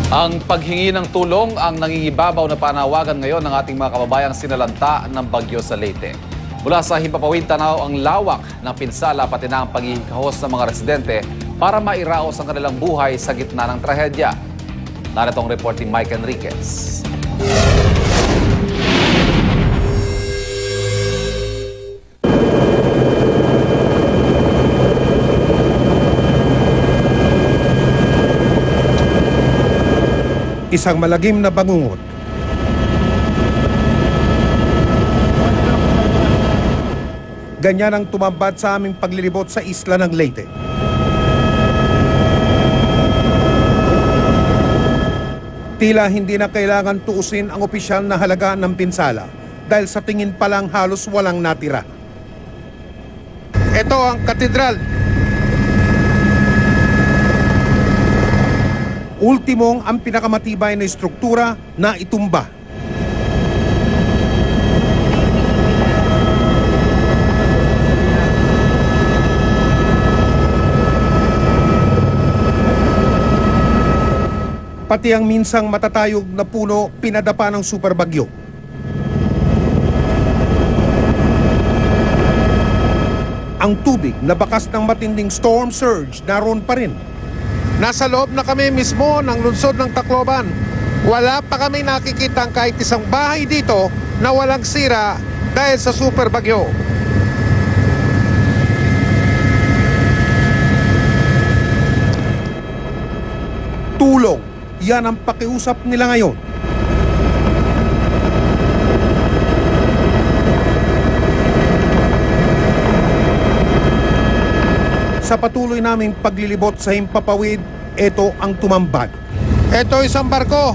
Ang paghingi ng tulong ang nangingibabaw na panawagan ngayon ng ating mga kababayang sinalanta ng bagyo sa Leyte. Mula sa Himpapawid, Tanaw ang lawak ng pinsala pati na ang paghihikahos ng mga residente para mairaos ang kanilang buhay sa gitna ng trahedya. Narito ang report ni Mike Enriquez. Isang malagim na bangungot. Ganyan ang tumambad sa aming paglilibot sa isla ng Leyte. Tila hindi na kailangan tuusin ang opisyal na halaga ng pinsala dahil sa tingin pa lang halos walang natira. Ito ang katedral. Ultimong ang pinakamatibay na struktura na itumba. Pati ang minsang matatayog na puno pinadapa ng superbagyo. Ang tubig na bakas ng matinding storm surge naroon pa rin. Nasa loob na kami mismo ng lungsod ng Tacloban. Wala pa kami nakikitang kahit isang bahay dito na walang sira dahil sa super bagyo. Tulong, yan ang pakiusap nila ngayon. Sa patuloy naming paglilibot sa Himpapawid, ito ang tumambad. Ito isang barko.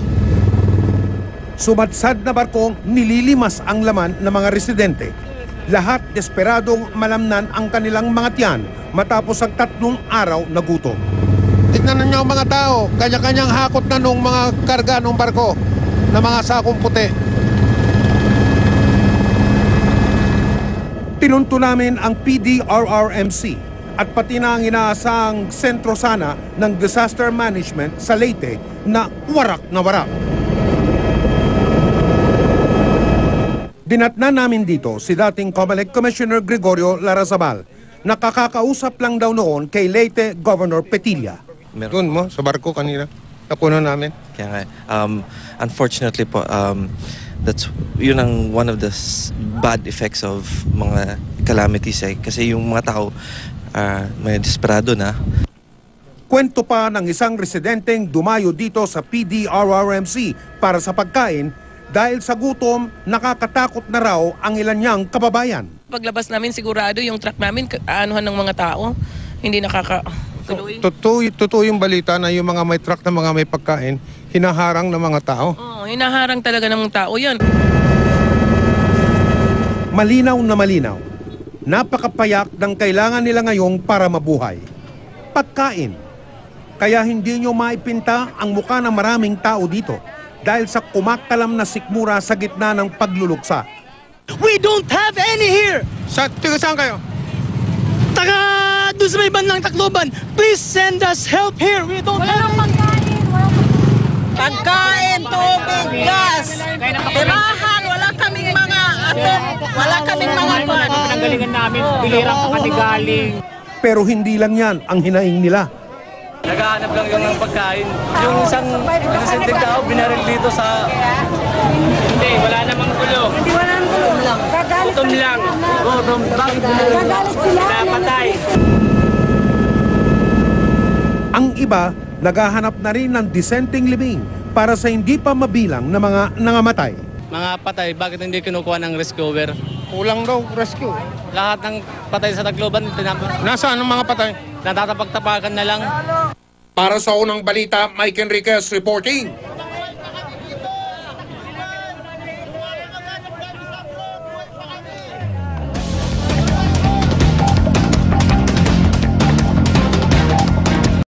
Sumadsad na barkong nililimas ang laman ng mga residente. Lahat desperadong malamnan ang kanilang mga tiyan matapos ang 3 araw na gutom. Tignan ninyo ang mga tao, kanya-kanyang hakot na nung mga karga ng barko na mga sakong puti. Tinunto namin ang PDRRMC at pati na ang inaasang sentro sana ng disaster management sa Leyte na warak na warak. Dinatna namin dito si dating COMELEC Commissioner Gregorio Larrazabal na kakakausap lang daw noon kay Leyte Governor Petilla. Doon mo, sa barko kanina, napuno namin. Kaya unfortunately po, yun ang one of the bad effects of mga calamities kasi yung mga tao may desperado na. Kwento pa ng isang residenteng dumayo dito sa PDRRMC para sa pagkain dahil sa gutom nakakatakot na raw ang ilan niyang kababayan. Paglabas namin sigurado yung truck namin aanuhan ng mga tao, hindi nakakatuloy. Totoo yung balita na yung mga may truck na mga may pagkain, hinaharang ng mga tao. Oo, hinaharang talaga ng mga tao yan. Malinaw na malinaw. Napakapayak ng kailangan nila ngayong para mabuhay. Pagkain. Kaya hindi nyo maipinta ang mukha ng maraming tao dito dahil sa kumakalam na sikmura sa gitna ng pagluluksa. We don't have any here! Saan kayo? Taga doon sa may bandang Tacloban. Please send us help here. We don't have pagkain, tubig, gas, tirahan, wala kaming mga pan. Pinanggalingan namin, bilirang pakatigaling. Pero hindi lang yan ang hinaing nila. Naghahanap lang yung pagkain. Yung isang inosenteng tao, binaril dito sa... Hindi, wala namang gulo. Hindi wala nang tulong lang. Gutom lang. Gutom. Bakit binaril? Nagalit sila. Napatay. Ang iba, naghahanap na rin ng disenteng libing para sa hindi pa mabilang na mga nangamatay. Mga patay, bakit hindi kinukuha ng rescuer? Kulang daw rescue. Lahat ng patay sa Tacloban, Nasaan ang mga patay? natatapag-tapakan na lang. Para sa unang balita, Mike Enriquez reporting.